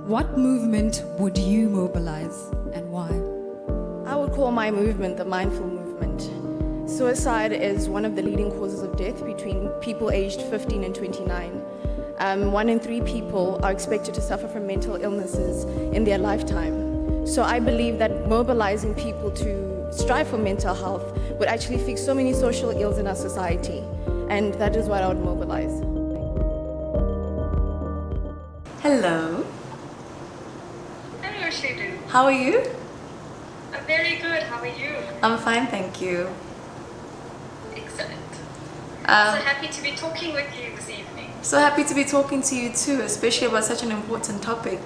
What movement would you mobilize and why? I would call my movement the mindful movement. Suicide is one of the leading causes of death between people aged 15 and 29. 1 in 3 people are expected to suffer from mental illnesses in their lifetime. So I believe that mobilizing people to strive for mental health would actually fix so many social ills in our society. And that is what I would mobilize. Hello. Hello, Shudu. How are you? I'm very good. How are you? I'm fine, thank you. Excellent. So happy to be talking with you this evening. So happy to be talking to you too, especially about such an important topic.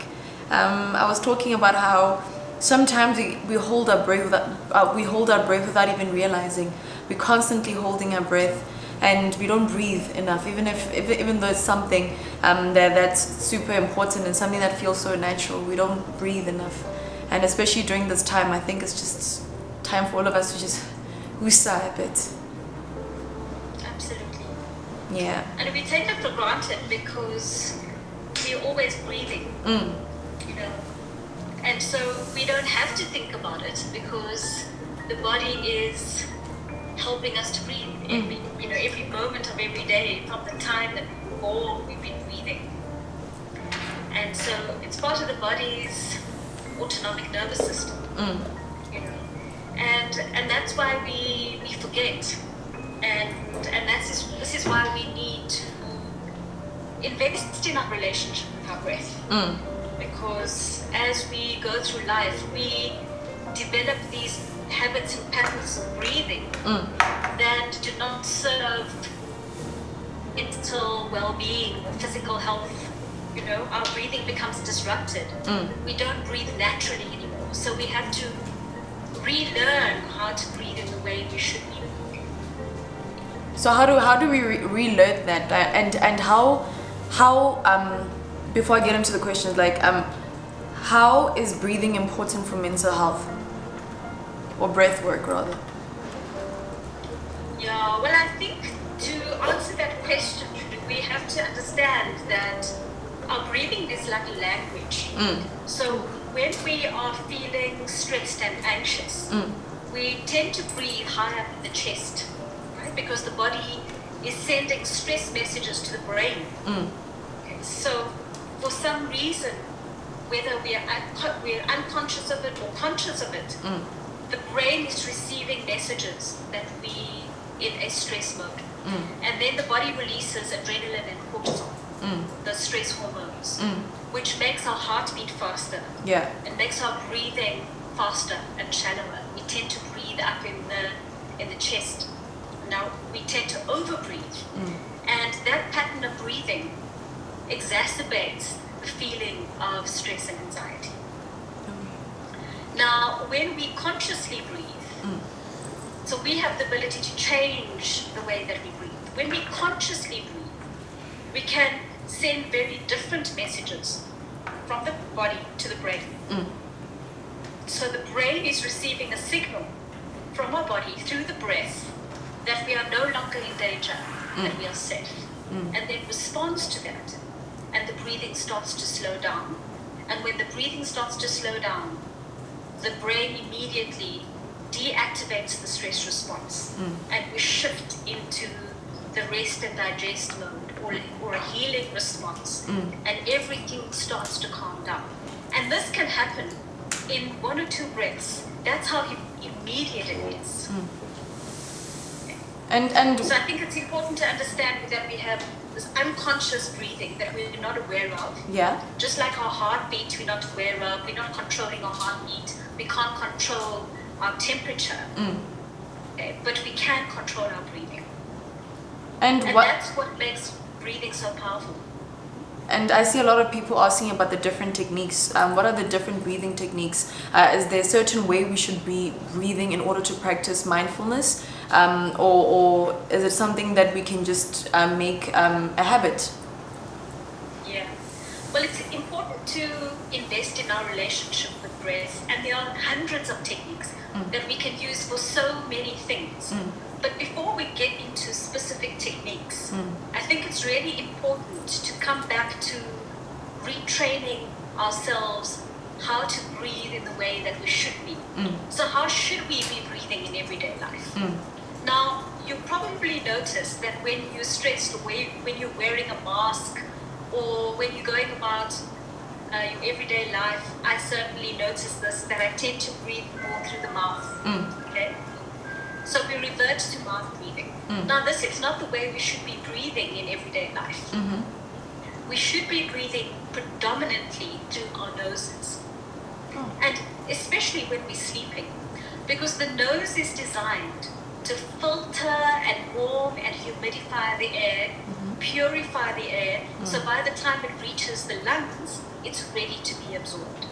I was talking about how sometimes we hold our breath without even realizing. We're constantly holding our breath and we don't breathe enough, even though it's something that's super important and something that feels so natural. We don't breathe enough, and especially during this time, I think it's just time for all of us to just woosah a bit. Absolutely. Yeah. And we take it for granted because we're always breathing, you know. And so we don't have to think about it because the body is helping us to breathe every moment of every day from the time that we were born. We've been breathing, and so it's part of the body's autonomic nervous system, you know, and that's why we forget, and this is why we need to invest in our relationship with our breath, because as we go through life, we develop these habits and patterns of breathing that do not serve mental well-being or physical health. You know, our breathing becomes disrupted. We don't breathe naturally anymore, so we have to relearn how to breathe in the way we should be. So how do we relearn that? And how before I get into the questions, how is breathing important for mental health? Or breath work, rather? Yeah, well, I think to answer that question, we have to understand that our breathing is like a language. So when we are feeling stressed and anxious, we tend to breathe high up in the chest, right? Because the body is sending stress messages to the brain. Okay, so for some reason, whether we are unconscious of it or conscious of it, the brain is receiving messages that we in a stress mode. And then the body releases adrenaline and cortisol, the stress hormones, which makes our heart beat faster. Yeah. It makes our breathing faster and shallower. We tend to breathe up in the chest. Now we tend to overbreathe. And that pattern of breathing exacerbates the feeling of stress and anxiety. Now, when we consciously breathe, so we have the ability to change the way that we breathe. When we consciously breathe, we can send very different messages from the body to the brain. So the brain is receiving a signal from our body through the breath that we are no longer in danger, that we are safe, and then responds to that. And the breathing starts to slow down. And when the breathing starts to slow down, the brain immediately deactivates the stress response, and we shift into the rest and digest mode or a healing response, and everything starts to calm down. And this can happen in 1 or 2 breaths. That's how immediate it is. And so I think it's important to understand that we have this unconscious breathing that we're not aware of. Yeah. Just like our heartbeat, we're not aware of. We're not controlling our heartbeat. We can't control our temperature, okay, but we can control our breathing. And that's what makes breathing so powerful. And I see a lot of people asking about the different techniques. What are the different breathing techniques? Is there a certain way we should be breathing in order to practice mindfulness? Or is it something that we can just make a habit? Yeah. Well, it's important to invest in our relationship with breath, and there are hundreds of techniques that we can use for so many things. But before we get into specific techniques, I think it's really important to come back to retraining ourselves how to breathe in the way that we should be. So how should we be breathing in everyday life? Now, you probably noticed that when you're stressed, or when you're wearing a mask, or when you're going about your everyday life, I certainly notice this, that I tend to breathe more through the mouth. Okay? So we revert to mouth breathing. Now, this is not the way we should be breathing in everyday life. We should be breathing predominantly through our noses. And especially when we're sleeping, because the nose is designed to filter and warm and humidify the air, purify the air, so by the time it reaches the lungs, it's ready to be absorbed.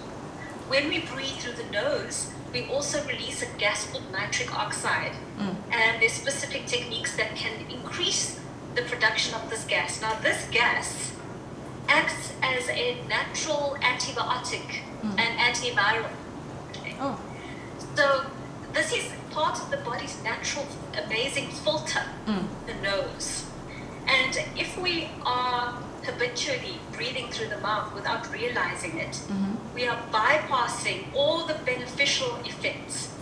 When we breathe through the nose, we also release a gas called nitric oxide, and there's specific techniques that can increase the production of this gas. Now, this gas acts as a natural antibiotic and antiviral. Okay? So this is part of the body's natural, amazing filter, the nose. And if we are habitually breathing through the mouth without realizing it, we are bypassing all the beneficial effects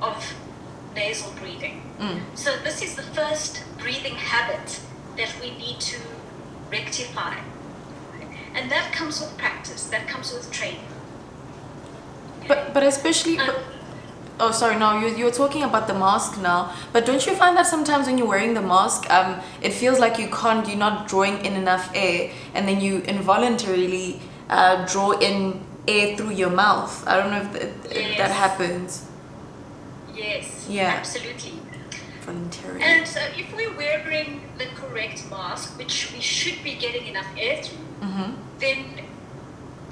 of nasal breathing. So this is the first breathing habit that we need to rectify. And that comes with practice, that comes with training. But especially... Oh, sorry, no, you're talking about the mask now. But don't you find that sometimes when you're wearing the mask, it feels like you're not drawing in enough air, and then you involuntarily draw in air through your mouth? I don't know if that happens. Yes, Yeah. absolutely. Voluntarily. And so if we're wearing the correct mask, which we should be getting enough air through, then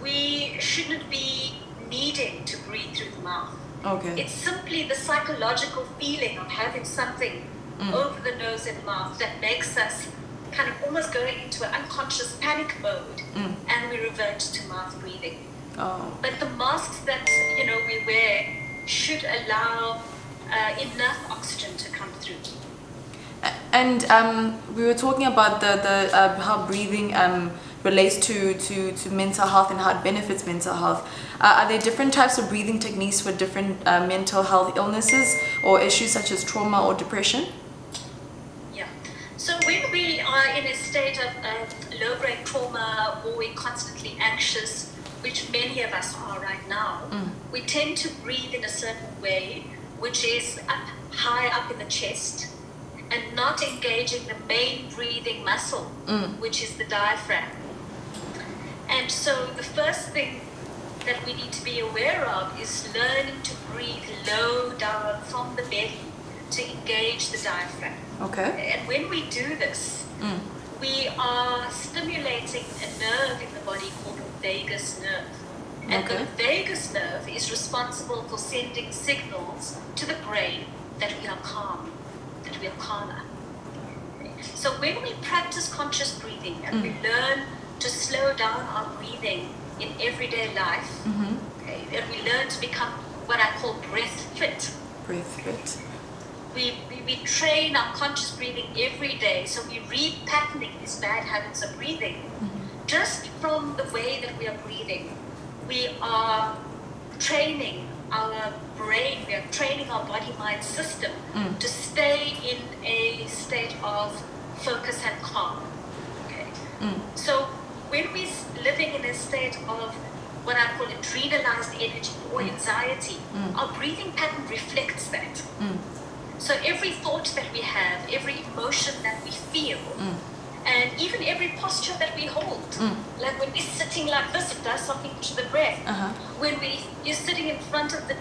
we shouldn't be needing to breathe through the mouth. Okay. It's simply the psychological feeling of having something over the nose and mouth that makes us kind of almost go into an unconscious panic mode, and we revert to mouth breathing. But the masks that we wear should allow enough oxygen to come through. And we were talking about the how breathing relates to mental health and how it benefits mental health. Are there different types of breathing techniques for different mental health illnesses or issues such as trauma or depression? Yeah. So when we are in a state of low-grade trauma, or we're constantly anxious, which many of us are right now, we tend to breathe in a certain way, which is high up in the chest, and not engaging the main breathing muscle, which is the diaphragm. And so the first thing that we need to be aware of is learning to breathe low down from the belly to engage the diaphragm. Okay. And when we do this, we are stimulating a nerve in the body called the vagus nerve. And the vagus nerve is responsible for sending signals to the brain that we are calm, that we are calmer. So when we practice conscious breathing and we learn to slow down our breathing in everyday life, and we learn to become what I call breath fit. Breath fit. We train our conscious breathing every day, so we're repatterning these bad habits of breathing. Just from the way that we are breathing, we are training our brain, we are training our body-mind system to stay in a state of focus and calm. Okay. So when we're living in a state of what I call adrenalized energy or anxiety, our breathing pattern reflects that. So every thought that we have, every emotion that we feel, and even every posture that we hold, like when we're sitting like this, it does something to the breath. When you're sitting in front of the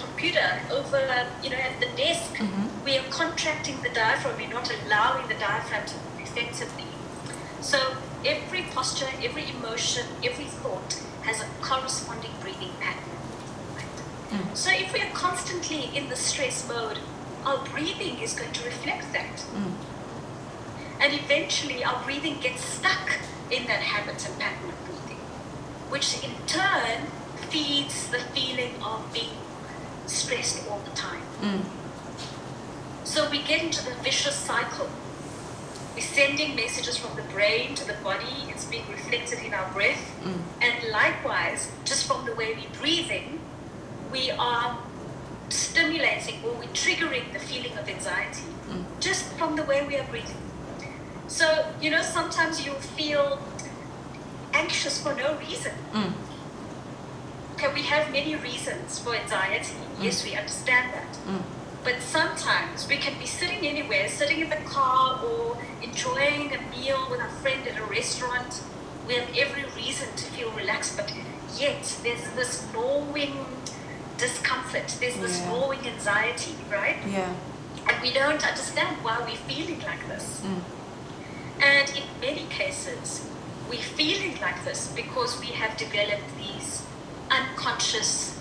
computer over, at the desk, we are contracting the diaphragm. We're not allowing the diaphragm to move effectively. So every posture, every emotion, every thought has a corresponding breathing pattern. Right? So if we are constantly in the stress mode, our breathing is going to reflect that. And eventually our breathing gets stuck in that habit and pattern of breathing, which in turn feeds the feeling of being stressed all the time. So we get into the vicious cycle We're sending messages from the brain to the body. It's being reflected in our breath. And likewise, just from the way we're breathing, we are stimulating or we're triggering the feeling of anxiety just from the way we are breathing. So, sometimes you'll feel anxious for no reason. Okay, we have many reasons for anxiety. Yes, we understand that. But sometimes we can be sitting anywhere, sitting in the car or enjoying a meal with a friend at a restaurant. We have every reason to feel relaxed, but yet there's this gnawing discomfort, there's this gnawing anxiety, right? Yeah. And we don't understand why we're feeling like this. And in many cases, we're feeling like this because we have developed these unconscious,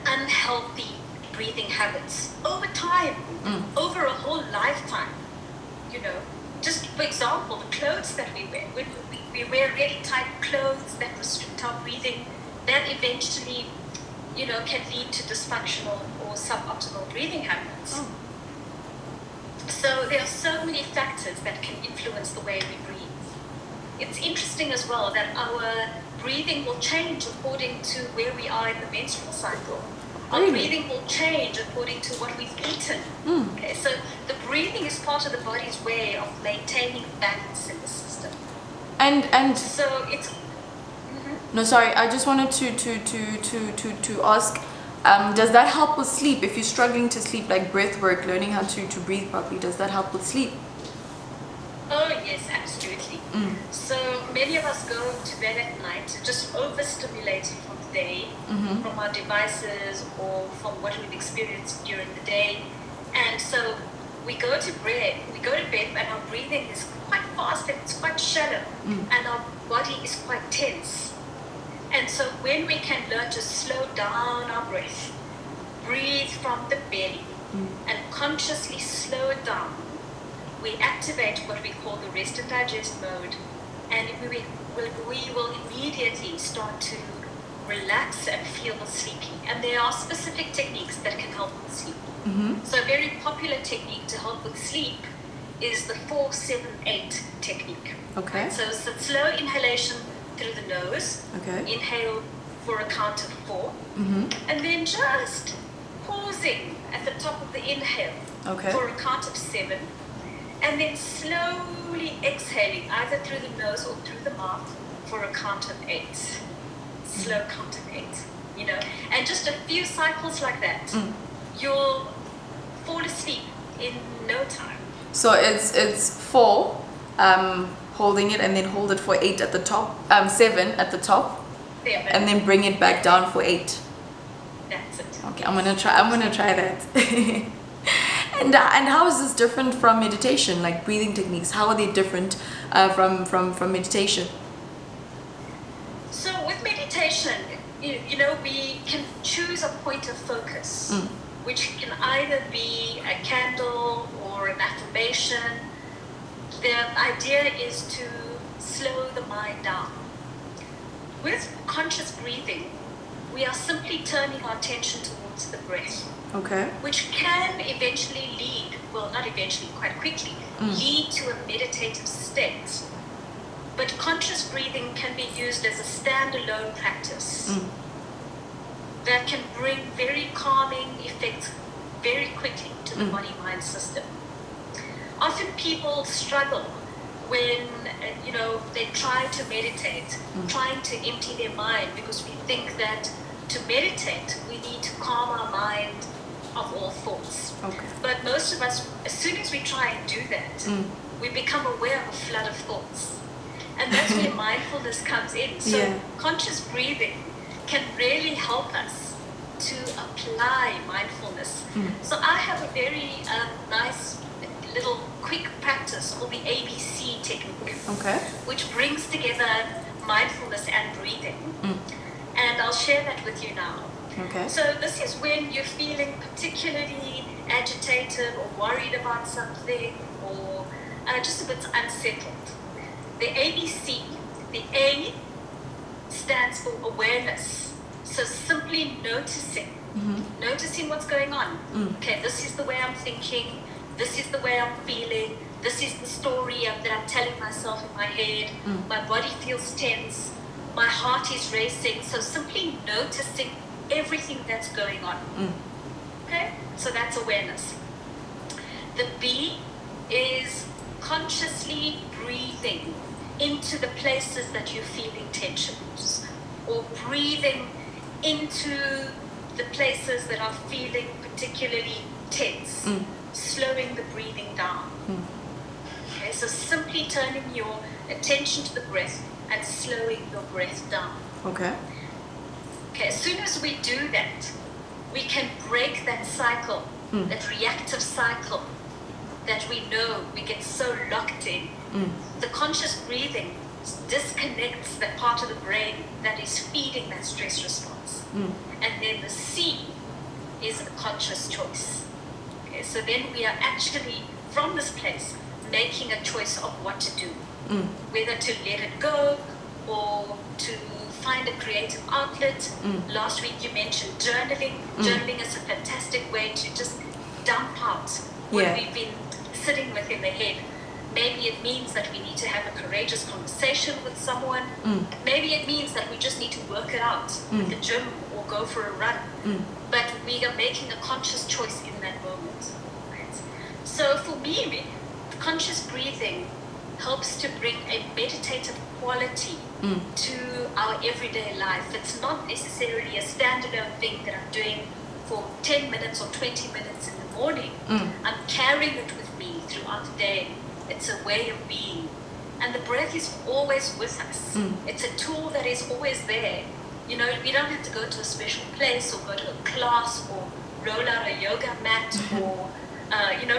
unhealthy breathing habits over time, over a whole lifetime. Just for example, the clothes that we wear. When we wear really tight clothes that restrict our breathing, that eventually, can lead to dysfunctional or suboptimal breathing habits. So there are so many factors that can influence the way we breathe. It's interesting as well that our breathing will change according to where we are in the menstrual cycle. Our breathing will change according to what we've eaten. Okay, so the breathing is part of the body's way of maintaining balance in the system. And so it's no, sorry, I just wanted to ask, does that help with sleep? If you're struggling to sleep, like breath work, learning how to breathe properly, does that help with sleep? Oh yes, absolutely. So many of us go to bed at night just overstimulated from the day, from our devices or from what we've experienced during the day. And so we go to bed and our breathing is quite fast and it's quite shallow, and our body is quite tense. And so when we can learn to slow down our breath, breathe from the belly, and consciously slow it down, we activate what we call the rest and digest mode, and we will immediately start to relax and feel sleepy. And there are specific techniques that can help with sleep. So a very popular technique to help with sleep is the 4-7-8 technique. Okay. So it's a slow inhalation through the nose. Okay. Inhale for a count of 4. And then just pausing at the top of the inhale for a count of 7. And then slowly exhaling either through the nose or through the mouth for a count of 8. Slow count of 8. And just a few cycles like that, you'll fall asleep in no time. So it's 4, holding it, and then hold it for 8 at the top, 7 at the top, 7. and then bring it back down for 8. That's it. Okay, I'm gonna try that. And how is this different from meditation? Like breathing techniques, how are they different from meditation? So with meditation, we can choose a point of focus, which can either be a candle or an affirmation. The idea is to slow the mind down. With conscious breathing, we are simply turning our attention towards the breath. Okay. Which can eventually lead, well, not eventually, quite quickly, lead to a meditative state. But conscious breathing can be used as a standalone practice that can bring very calming effects very quickly to the body-mind system. Often people struggle when, they try to meditate, trying to empty their mind, because we think that to meditate, we need to calm our mind of all thoughts. Okay. But most of us, as soon as we try and do that, we become aware of a flood of thoughts. And that's where mindfulness comes in. So conscious breathing can really help us to apply mindfulness. So I have a very nice little quick practice called the ABC technique, which brings together mindfulness and breathing. And I'll share that with you now. Okay. So this is when you're feeling particularly agitated or worried about something, or just a bit unsettled. The ABC, the A stands for awareness. So simply noticing, noticing what's going on. Okay, this is the way I'm thinking, this is the way I'm feeling, this is the story that I'm telling myself in my head. My body feels tense. My heart is racing. So simply noticing everything that's going on. Okay? So that's awareness. The B is consciously breathing into the places that you're feeling tensions, or breathing into the places that are feeling particularly tense, slowing the breathing down. Okay, so simply turning your attention to the breath and slowing your breath down. Okay. Okay, as soon as we do that, we can break that cycle, that reactive cycle that we know we get so locked in. The conscious breathing disconnects that part of the brain that is feeding that stress response. And then the C is a conscious choice. Okay, so then we are actually, from this place, making a choice of what to do. Whether to let it go or to find a creative outlet. Last week you mentioned journaling. Journaling is a fantastic way to just dump out what we've been sitting with in the head. Maybe it means that we need to have a courageous conversation with someone. Maybe it means that we just need to work it out at the gym or go for a run. But we are making a conscious choice in that moment. Right? So for me, conscious breathing helps to bring a meditative quality to our everyday life. It's not necessarily a standalone thing that I'm doing for 10 minutes or 20 minutes in the morning. I'm carrying it with me throughout the day. It's a way of being. And the breath is always with us. It's a tool that is always there. You know, we don't have to go to a special place or go to a class or roll out a yoga mat or,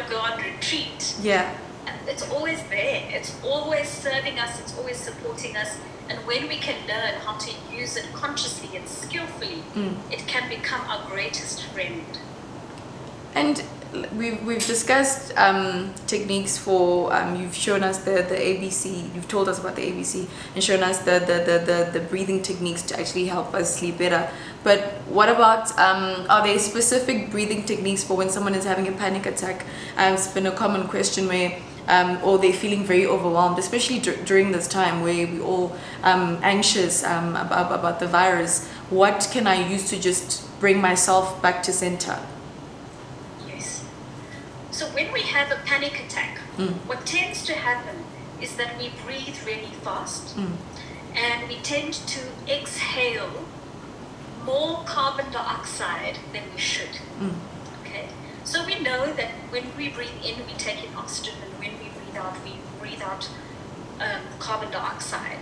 go on retreat. Yeah. It's always there. It's always serving us. It's always supporting us. And when we can learn how to use it consciously and skillfully, it can become our greatest friend. And we've discussed techniques for, you've shown us the ABC, you've told us about the ABC and shown us the breathing techniques to actually help us sleep better. But what about, are there specific breathing techniques for when someone is having a panic attack? It's been a common question where, or they're feeling very overwhelmed, especially during this time where we're all anxious about the virus. What can I use to just bring myself back to center? So when we have a panic attack, what tends to happen is that we breathe really fast and we tend to exhale more carbon dioxide than we should. Okay, so we know that when we breathe in, we take in oxygen, and when we breathe out carbon dioxide.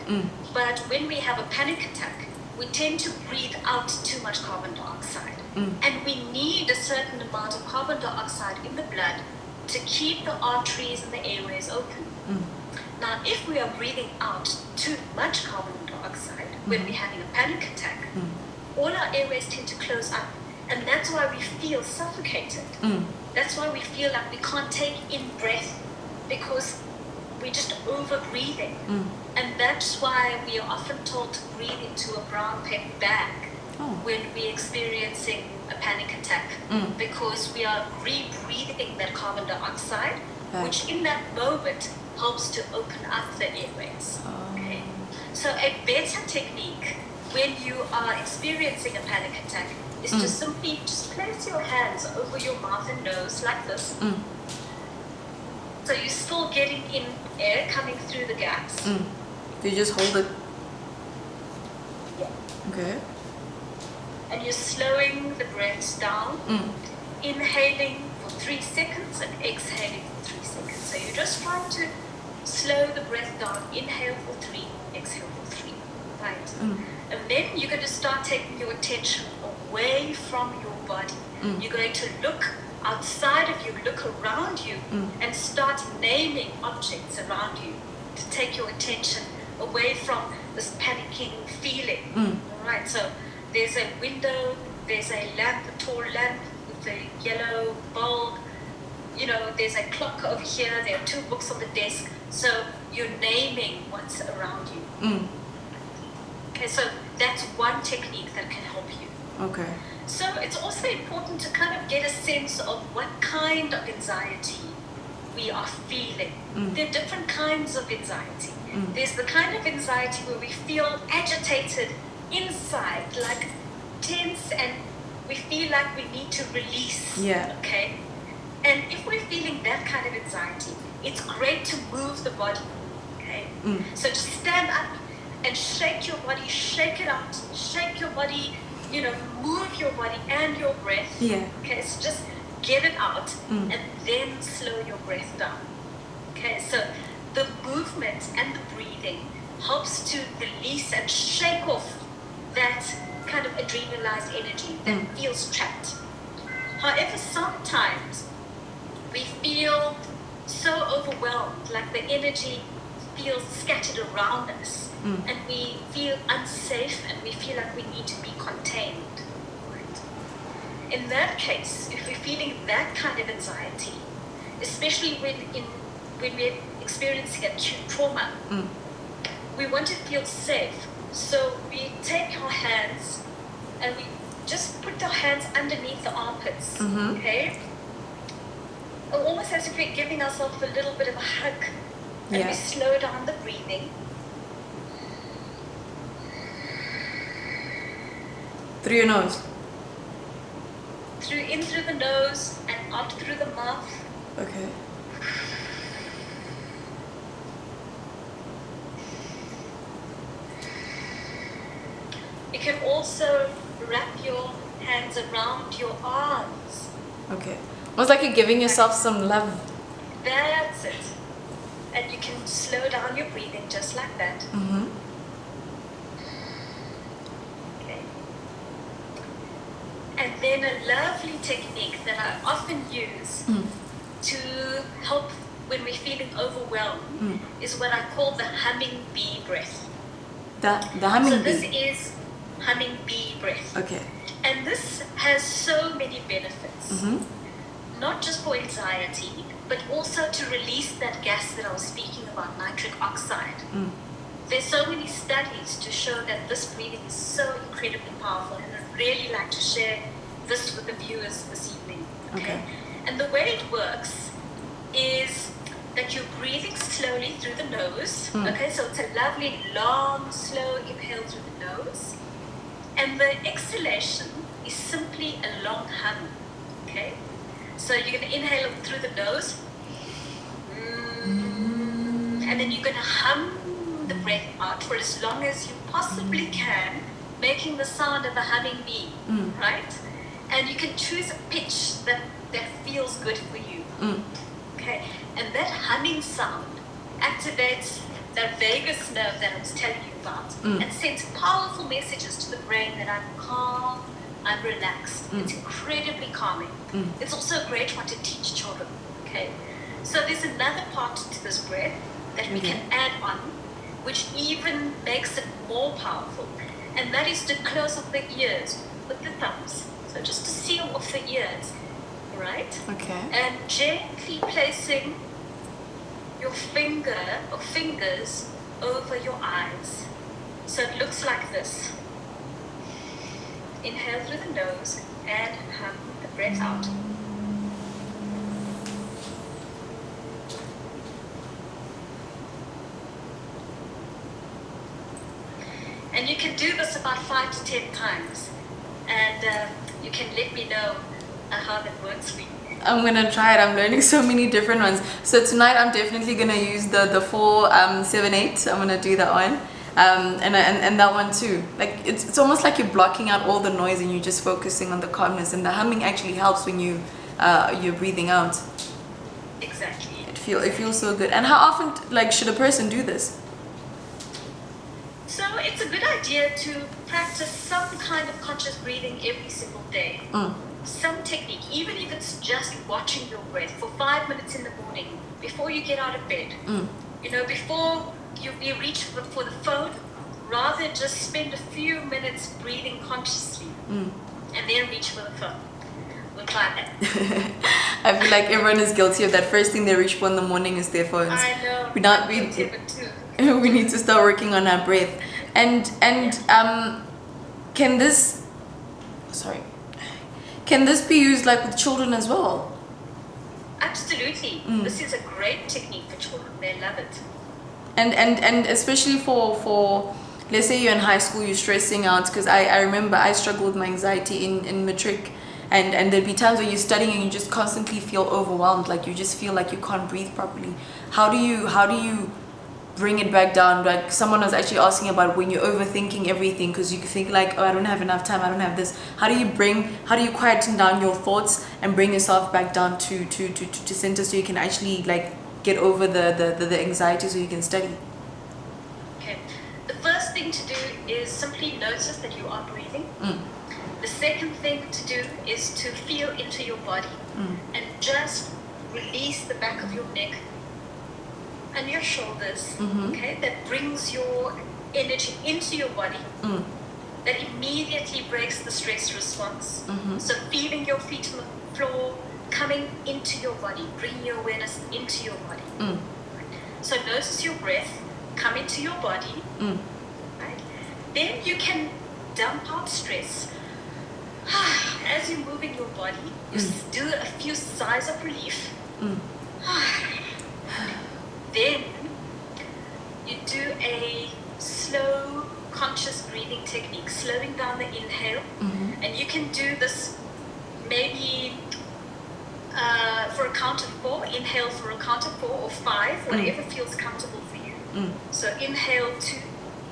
But when we have a panic attack, we tend to breathe out too much carbon dioxide. And we need a certain amount of carbon dioxide in the blood to keep the arteries and the airways open. Now, if we are breathing out too much carbon dioxide when we're having a panic attack, all our airways tend to close up. And that's why we feel suffocated. That's why we feel like we can't take in breath, because we're just over-breathing. And that's why we are often told to breathe into a brown paper bag when we're experiencing a panic attack, because we are rebreathing that carbon dioxide, which in that moment helps to open up the airways. Okay? So a better technique when you are experiencing a panic attack is to simply just place your hands over your mouth and nose like this. So you're still getting in air coming through the gaps. You just hold it. Yeah. Okay. And you're slowing the breaths down, inhaling for 3 seconds and exhaling for 3 seconds. So you're just trying to slow the breath down. Inhale for 3, exhale for 3. Right? And then you're going to start taking your attention away from your body. You're going to look outside of you, look around you, and start naming objects around you to take your attention away from this panicking feeling. All right, so there's a window, there's a lamp, a tall lamp with a yellow bulb. You know, there's a clock over here, there are 2 books on the desk. So you're naming what's around you. Okay, so that's one technique that can help you. Okay. So it's also important to kind of get a sense of what kind of anxiety we are feeling. There are different kinds of anxiety. There's the kind of anxiety where we feel agitated inside, like tense, and we feel like we need to release. Yeah. Okay? And if we're feeling that kind of anxiety, it's great to move the body. Okay? So just stand up and shake your body, shake it out, shake your body, move your body and your breath. Yeah. Okay, so just get it out and then slow your breath down. Okay, so the movement and the breathing helps to release and shake off that kind of adrenalized energy that feels trapped. However, sometimes we feel so overwhelmed, like the energy feels scattered around us, and we feel unsafe, and we feel like we need to be contained. Right? In that case, if we're feeling that kind of anxiety, especially when we're experiencing acute trauma, we want to feel safe. So we take our hands and we just put our hands underneath the armpits, okay? Almost as if we're giving ourselves a little bit of a hug. And we slow down the breathing. Through your nose? In through the nose and out through the mouth. Okay. You can also wrap your hands around your arms. Okay. Almost like you're giving yourself some love. That's it. And you can slow down your breathing just like that. Okay. And then a lovely technique that I often use to help when we're feeling overwhelmed is what I call the humming bee breath. The humming So this bee. is humming bee breath. Okay. And this has so many benefits. Not just for anxiety, but also to release that gas that I was speaking about, nitric oxide. There's so many studies to show that this breathing is so incredibly powerful, and I'd really like to share this with the viewers this evening. Okay. And the way it works is that you're breathing slowly through the nose. Okay, so it's a lovely, long, slow inhale through the nose. And the exhalation is simply a long hum. Okay? So you're going to inhale through the nose. And then you're going to hum the breath out for as long as you possibly can, making the sound of a humming bee, right? And you can choose a pitch that feels good for you. Okay? And that humming sound activates that vagus nerve that I was telling you about and sends powerful messages to the brain that I'm calm, I'm relaxed. It's incredibly calming. It's also a great one to teach children. Okay? So there's another part to this breath that we can add on, which even makes it more powerful. And that is to close off the ears with the thumbs. So just to seal off the ears, right? Okay. And gently placing your finger or fingers over your eyes. So it looks like this. Inhale through the nose and hum the breath out. And you can do this about 5 to 10 times. And you can let me know how that works for you. I'm gonna try it. I'm learning so many different ones. So tonight I'm definitely gonna use the 4 7 8. I'm gonna do that one. And that one too. Like it's almost like you're blocking out all the noise and you're just focusing on the calmness. And the humming actually helps when you're breathing out. Exactly. It feels so good. And how often should a person do this? So it's a good idea to practice some kind of conscious breathing every single day. Some technique, even if it's just watching your breath for 5 minutes in the morning before you get out of bed. Before you reach for the phone, rather just spend a few minutes breathing consciously and then reach for the phone. We'll try that. I feel like everyone is guilty of that. First thing they reach for in the morning is their phones. I know. I'm guilty of it too. We need to start working on our breath. And can this be used with children as well? Absolutely. This is a great technique for children. They love it. And especially for let's say you're in high school, you're stressing out, because I remember I struggled with my anxiety in matric, and there'd be times where you're studying and you just constantly feel overwhelmed, like you just feel like you can't breathe properly. How do you bring it back down? Like someone was actually asking about when you're overthinking everything, because you think like, oh, I don't have enough time, I don't have this. How do you quieten down your thoughts and bring yourself back down to center, so you can actually like get over the anxiety, so you can study? Okay. The first thing to do is simply notice that you are breathing. The second thing to do is to feel into your body and just release the back of your neck and your shoulders. Okay, that brings your energy into your body. That immediately breaks the stress response. So feeling your feet on the floor, coming into your body, bringing your awareness into your body. So notice your breath, come into your body. Right? Then you can dump out stress. As you're moving your body, you do a few sighs of relief. Then you do a slow, conscious breathing technique, slowing down the inhale. And you can do this maybe for a count of 4, inhale for a count of 4 or 5, whatever feels comfortable for you. So inhale 2,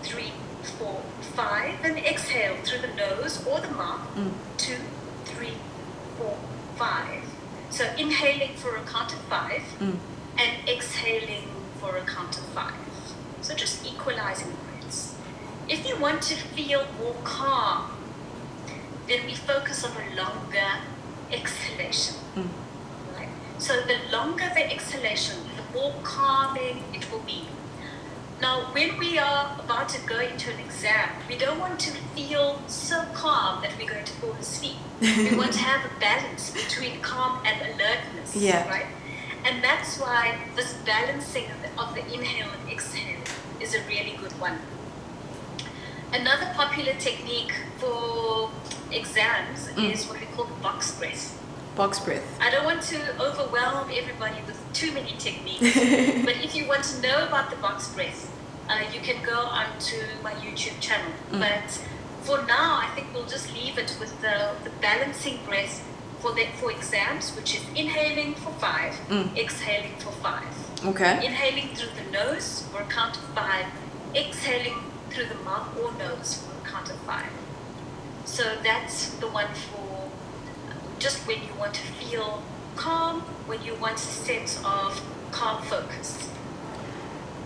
3, 4, 5, and exhale through the nose or the mouth. 2, 3, 4, 5. So inhaling for a count of 5 and exhaling for a count of 5. So just equalizing the breaths. If you want to feel more calm, then we focus on a longer exhalation. Right? So the longer the exhalation, the more calming it will be. Now, when we are about to go into an exam, we don't want to feel so calm that we're going to fall asleep. We want to have a balance between calm and alertness, right? And that's why this balancing of the inhale and exhale is a really good one. Another popular technique for exams is what we call the box breath. Box breath. I don't want to overwhelm everybody with too many techniques, but if you want to know about the box breath, you can go onto my YouTube channel. But for now, I think we'll just leave it with the balancing breath for exams, which is inhaling for 5, exhaling for 5. Okay. Inhaling through the nose for a count of 5, exhaling through the mouth or nose for a count of 5. So that's the one for just when you want to feel calm, when you want a sense of calm focus.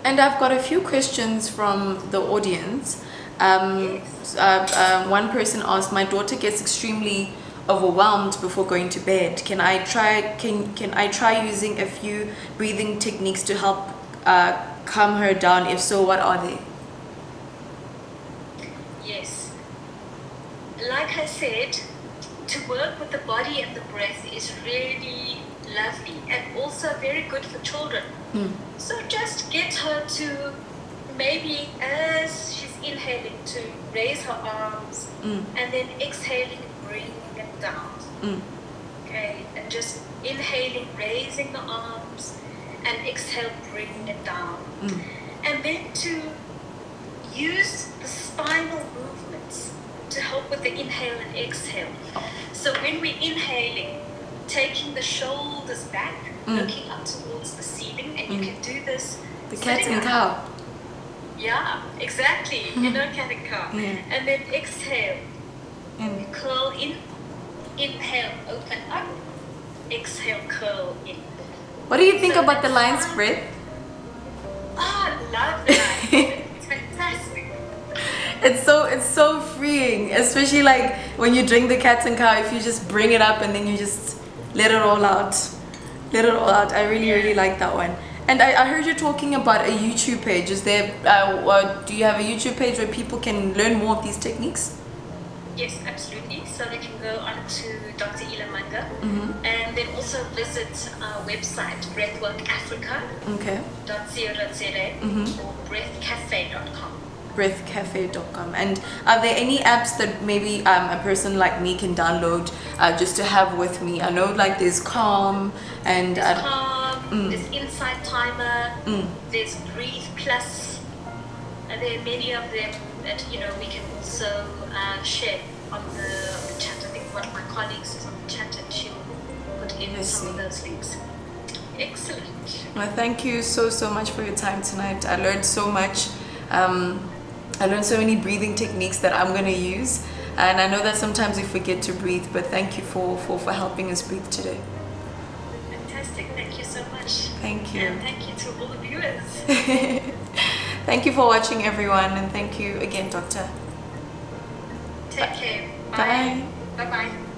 And I've got a few questions from the audience. One person asked, my daughter gets extremely overwhelmed before going to bed. Can I try using a few breathing techniques to help calm her down? If so, what are they? Yes. Like I said, to work with the body and the breath is really lovely and also very good for children. So just get her to maybe, as she's inhaling, to raise her arms and then exhaling, bringing it down. Okay, and just inhaling, raising the arms, and exhale, bringing it down. And then to use the spinal movements to help with the inhale and exhale. So when we're inhaling, taking the shoulders back, looking up towards the ceiling, and you can do this. The cat and cow. Yeah, exactly. You know cat and cow. And then exhale. And curl in. Inhale, open up. Exhale, curl in. What do you think about the lion's breath? I love that. It's fantastic. It's so freeing, especially like when you drink the cat and cow. If you just bring it up and then you just let it all out. I really like that one. And I heard you talking about a YouTube page. Is there? Do you have a YouTube page where people can learn more of these techniques? Yes, absolutely. So they can go on to Dr. Ela Manga and then also visit our website, breathworkafrica.co.za or breathcafe.com. breathcafe.com. And are there any apps that maybe a person like me can download just to have with me? I know like there's Calm and There's Calm, there's Insight Timer, there's Breathe Plus, and there are many of them that we can also share on the chat. I think one of my colleagues is on the chat and she'll put in some of those links. Excellent. Well, thank you so much for your time tonight. I learned so much. I learned so many breathing techniques that I'm going to use, and I know that sometimes we forget to breathe, but thank you for helping us breathe today. Fantastic. Thank you so much. Thank you. And thank you to all the viewers. Thank you for watching, everyone, and thank you again, Doctor. Take care. Bye. Bye-bye.